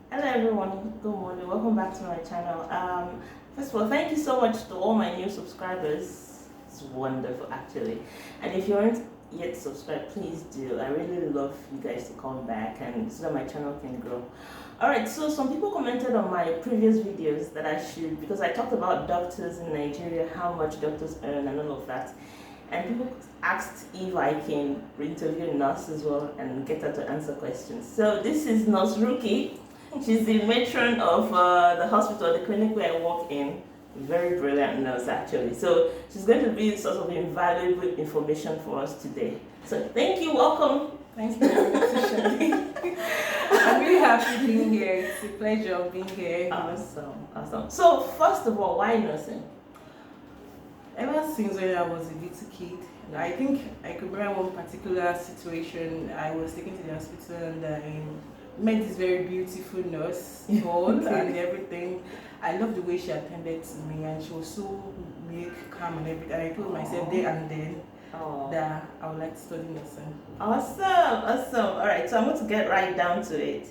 Hello everyone, good morning. Welcome back to my channel. First of all, thank you so much to all my new subscribers. It's wonderful actually. And if you aren't yet subscribed, please do. I really love you guys to come back and so that my channel can grow. Alright, so some people commented on my previous videos that I should, because I talked about doctors in Nigeria, how much doctors earn and all of that. And people asked if I can interview a nurse as well and get her to answer questions. So this is Nurse Rukky. She's the matron of the hospital, the clinic where I work in. Very brilliant nurse, actually. So she's going to be sort of invaluable information for us today. So thank you, welcome. Thanks for the invitation. I'm really happy being here. It's a pleasure being here. Awesome. So first of all, why nursing? Ever since when I was a little kid, I think I could remember one particular situation. I was taken to the hospital and I met this very beautiful nurse, tall and everything. I loved the way she attended to me and she was so calm and everything. I told myself there and then that I would like to study nursing. Awesome. Alright, so I'm going to get right down to it.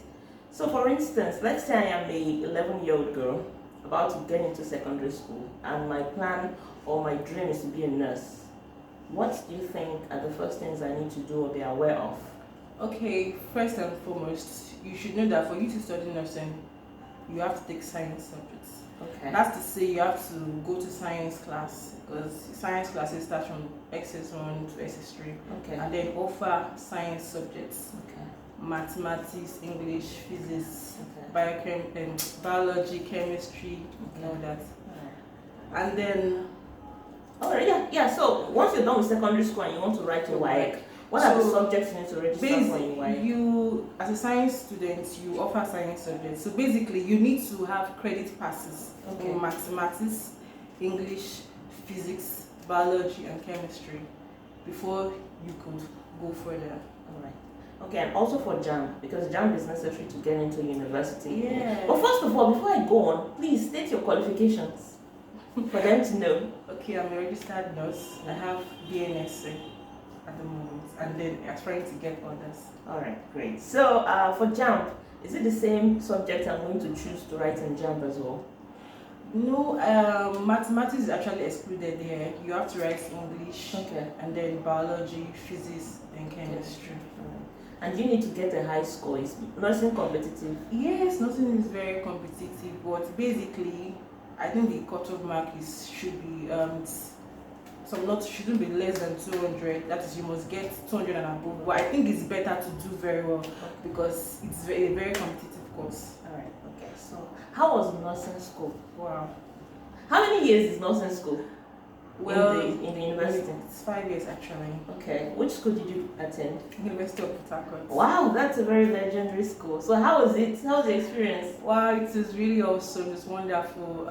So for instance, let's say I am a 11-year-old girl about to get into secondary school and my plan or my dream is to be a nurse. What do you think are the first things I need to do or be aware of? Okay, first and foremost, you should know that for you to study nursing, you have to take science subjects. Okay. That's to say you have to go to science class because science classes start from SS1 to SS3. Okay. And then offer science subjects. Okay. Mathematics, English, physics, Okay. biology, chemistry, and all that. And then Yeah. So once you're done with secondary school and you want to write your WAEC, what are the subjects you need to register for in WAEC? You, as a science student, you offer science subjects. So basically, you need to have credit passes in mathematics, English, physics, biology, and chemistry before you could go further. All right. Okay, and also for JAMB, because JAMB is necessary to get into university. Yeah. But first of all, before I go on, please state your qualifications for them to know. Okay, I'm a registered nurse. I have BNSC at the moment, and then I'm trying to get others. All right, great. So for JAMB, is it the same subject I'm going to choose to write in JAMB as well? No, mathematics is actually excluded here. You have to write English, and then biology, physics, and chemistry. And you need to get a high score. Is nursing competitive? Yes, nursing is very competitive, but basically, I think the cutoff mark should be shouldn't be less than 200. That is, you must get 200 and above. But I think it's better to do very well because it's a very competitive course. All right. Okay. So, how was nursing school? Wow. How many years is nursing school? Well, in the university. It's 5 years actually. Okay. Which school did you attend? University of Port Harcourt. Wow, that's a very legendary school. So, how was it? How was the experience? Wow, it was really awesome. It's wonderful.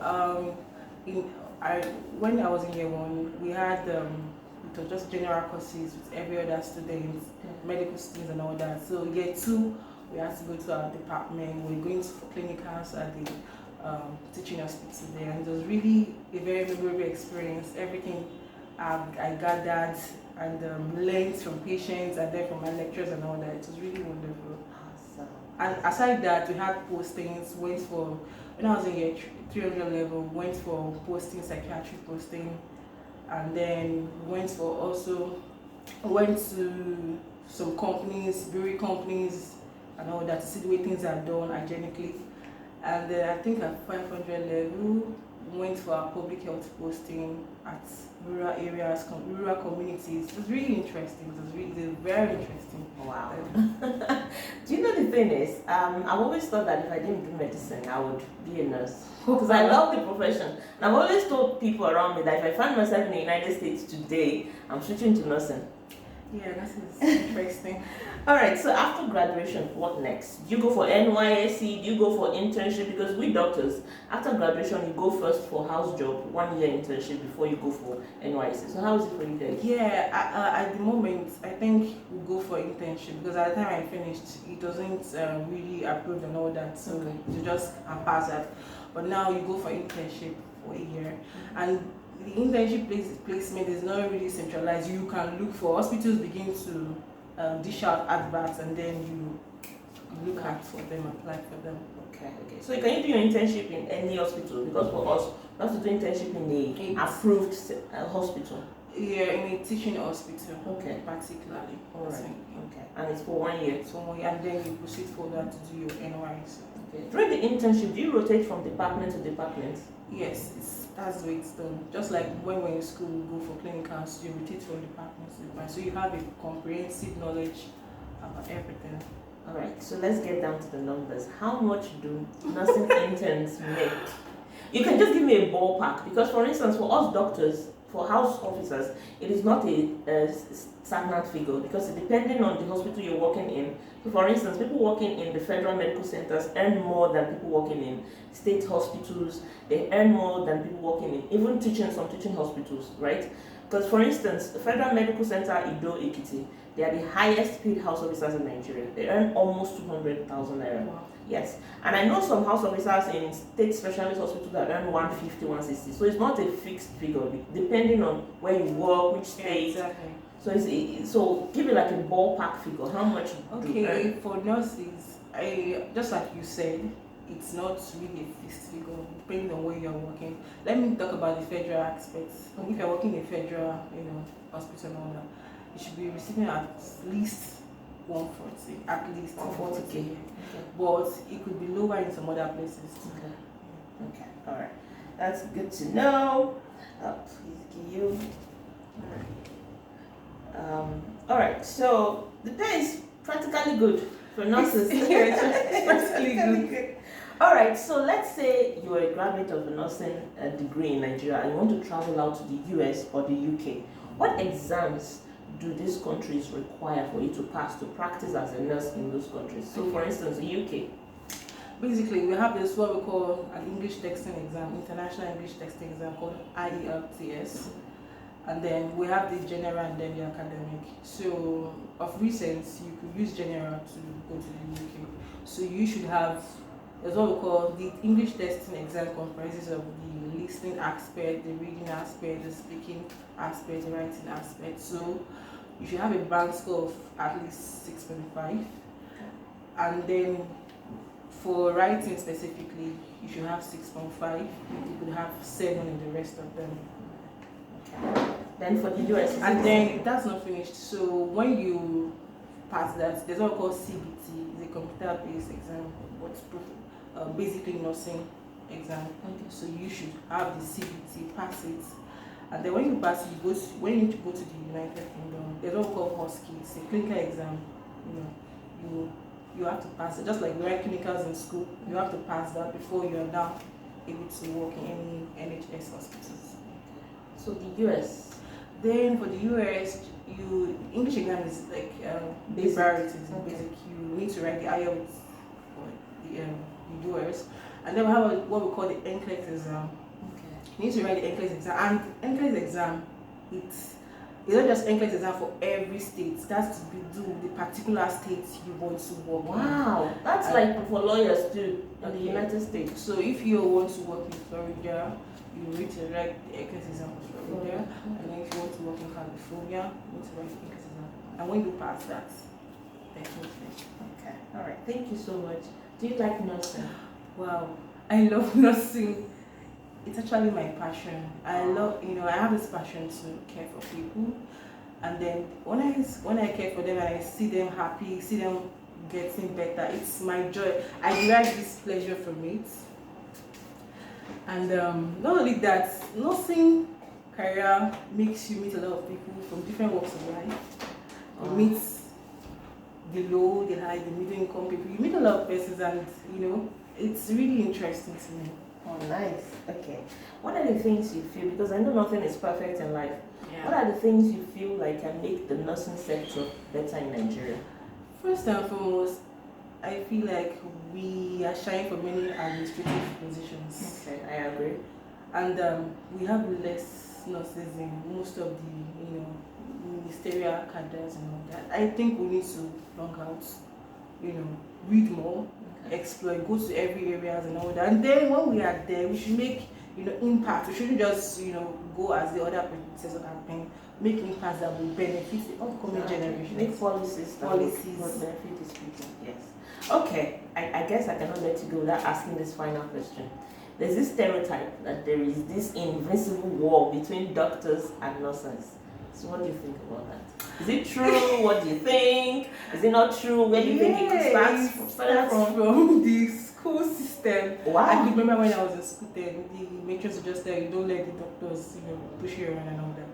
When I was in year 1, we had it was just general courses with every other student, medical students and all that. So year 2, we had to go to our department. We were going for clinicals at the teaching hospital there, and it was really a very memorable experience. Everything I gathered and learned from patients and then from my lecturers and all that. It was really wonderful. Awesome. And aside that, we had postings. When I was in year 300 level, went for posting, psychiatric posting, and then went to some companies, brewery companies, and all that to see the way things are done hygienically. And I think at 500 level, went for a public health posting at rural areas, rural communities. It was really interesting. It was very interesting. Wow. Do you know the thing is, I've always thought that if I didn't do medicine, I would be a nurse. Because I love the profession. And I've always told people around me that if I find myself in the United States today, I'm switching to nursing. Yeah, that is interesting. Alright, so after graduation, what next? Do you go for NYSC? Do you go for internship? Because we doctors, after graduation, you go first for house job, 1 year internship before you go for NYSC. So how is it for you guys? Yeah, at the moment, I think we go for internship because at the time I finished, it wasn't really approved and all that. So you just pass that. But now you go for internship for a year. And the internship placement is not really centralized. You can look for hospitals begin to dish out adverts, and then look at for them, apply for them. Okay. So can you do your internship in any hospital? Because for us, we have to do internship in a approved hospital. Yeah, in a teaching hospital. Okay. Particularly. All right. Okay. And it's for 1 year. So 1 year, and then you proceed further to do your NYS. Okay. During the internship, do you rotate from department to department? Yes, that's the way it's done. Just like when we're in school, we go for clinicals, you rotate from department to department. So you have a comprehensive knowledge about everything. All right, so let's get down to the numbers. How much do nursing interns make? You can just give me a ballpark, because for instance, for us doctors, for house officers, it is not a stagnant figure, because depending on the hospital you're working in. So for instance, people working in the federal medical centers earn more than people working in state hospitals. They earn more than people working in even some teaching hospitals, right? Because for instance, the Federal Medical Center Ido Ekiti, they are the highest paid house officers in Nigeria. They earn almost 200,000 naira. Wow. Yes, and I know some house officers in state specialist hospitals that earn 150, 160. So it's not a fixed figure, depending on where you work, which state. Yeah, exactly. So give it like a ballpark figure. How much? Okay, for nurses, just like you said, it's not really a fixed figure depending on where you're working. Let me talk about the federal aspects. If you're working in a federal, hospital and all that, you should be receiving at least 140, at least 140k. Okay. But it could be lower in some other places. Okay. All right. That's good to know. Please give you. All right. So the pay is practically good for nurses. It's practically good. All right. So let's say you are a graduate of a nursing degree in Nigeria and you want to travel out to the US or the UK. What exams do these countries require for you to pass to practice as a nurse in those countries? So, for instance, the UK. Basically, we have this what we call an English texting exam, international English texting exam called IELTS, and then we have the general and then the academic. So, of recent, you could use general to go to the UK. So, you should have. There's what we call the English testing exam comprises of the listening aspect, the reading aspect, the speaking aspect, the writing aspect. So you should have a band score of at least 6.5. And then for writing specifically, you should have 6.5. You could have 7 in the rest of them. Okay. Then for the US, and then that's not finished. So when you pass that, there's what we call CBT, it's a computer-based exam, what's basically nursing exam. Okay. So you should have the CBT, pass it, and then when you pass it, when you need to go to the United Kingdom, there's what we call HOSCE, it's a clinical exam. You have to pass it, just like we write clinicals in school. You have to pass that before you are now able to work in any NHS hospitals. So the US. Then for the US, English exam is like basic priorities. Okay. Basic. You need to write the IELTS for the US, and then we have what we call the NCLEX exam. Okay. You need to write the NCLEX exam, and NCLEX exam, it's not just NCLEX exam for every state. That's to do the particular state you want to work in. Wow, that's like for lawyers too in the United States. So if you want to work in Florida, you need to write the NCLEX exam for Florida, and then if you want to work in California, you need to write the NCLEX exam. And when you pass that, definitely. Okay. All right. Thank you so much. Do you like nursing? Wow, I love nursing. It's actually my passion. I have this passion to care for people, and then when I care for them and I see them happy, see them getting better, it's my joy. I derive this pleasure from it. And not only that, nursing career makes you meet a lot of people from different walks of life. You meet the low, the high, the middle income people. You meet a lot of persons, and it's really interesting to me. Oh, nice. Okay. What are the things you feel, because I know nothing is perfect in life, what are the things you feel like can make the nursing sector better in Nigeria? First and foremost, I feel like we are shying from many administrative positions. Okay, I agree. And we have less nurses in most of the ministerial cadres and all that. I think we need to long out, read more, explore, go to every areas and all that. And then when we are there, we should make impact. We shouldn't just go as the other predecessors have been. Make impacts that will benefit the upcoming generation. Make policies that will benefit these people. Yes. Okay, I guess I cannot let you go without asking this final question. There's this stereotype that there is this invisible wall between doctors and nurses. So what do you think about that? Is it true? What do you think? Is it not true? Where do you think it started from? From the school system. Wow. I remember when I was in school then, the matrons would just tell you, don't let the doctors, push you around and all that.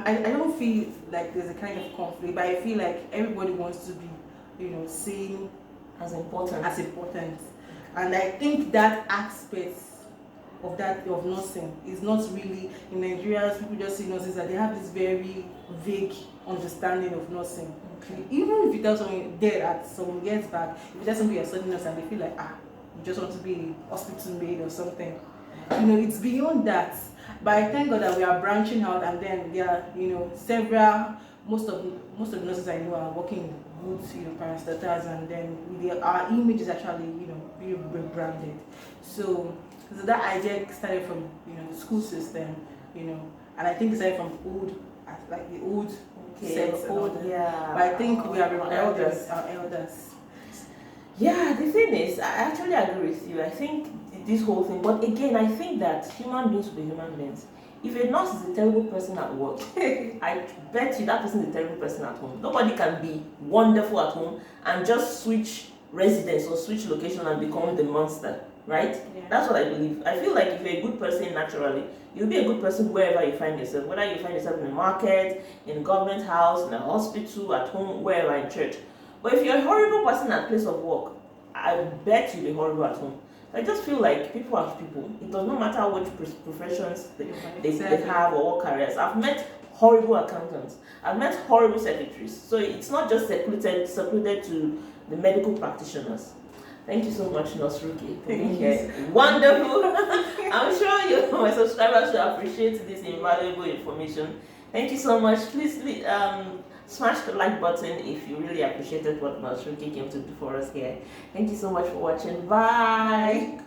I don't feel like there's a kind of conflict, but I feel like everybody wants to be, seen As important. And I think that aspect of nursing is not really in Nigeria. People just see nurses and they have this very vague understanding of nursing. Okay. Even if you tell someone there at some years back, if you tell somebody you're studying nurse and they feel like you just want to be a hospital maid or something, it's beyond that. But I thank God that we are branching out, and then there are several. Most of the nurses I know are working good parastatals, and then our image is actually being rebranded. So that idea started from the school system, and I think it started from the old sets. Yeah. But I think we are Our elders. Our elders. Yeah, the thing is, I actually agree with you. I think this whole thing, but again, I think that human beings will be human beings. If a nurse is a terrible person at work, I bet you that person is a terrible person at home. Nobody can be wonderful at home and just switch residence or switch location and become the monster, right? Yeah. That's what I believe. I feel like if you're a good person naturally, you'll be a good person wherever you find yourself, whether you find yourself in a market, in a government house, in a hospital, at home, wherever, in church. But if you're a horrible person at place of work, I bet you'll be horrible at home. I just feel like people are people. It does not matter which professions they have or what careers. I've met horrible accountants. I've met horrible secretaries. So it's not just secluded to the medical practitioners. Thank you so much, Nurse Rukky, for being here. Wonderful. I'm sure my subscribers will appreciate this invaluable information. Thank you so much. Please smash the like button if you really appreciated what Nurse Rukky came to do for us here. Thank you so much for watching. Bye.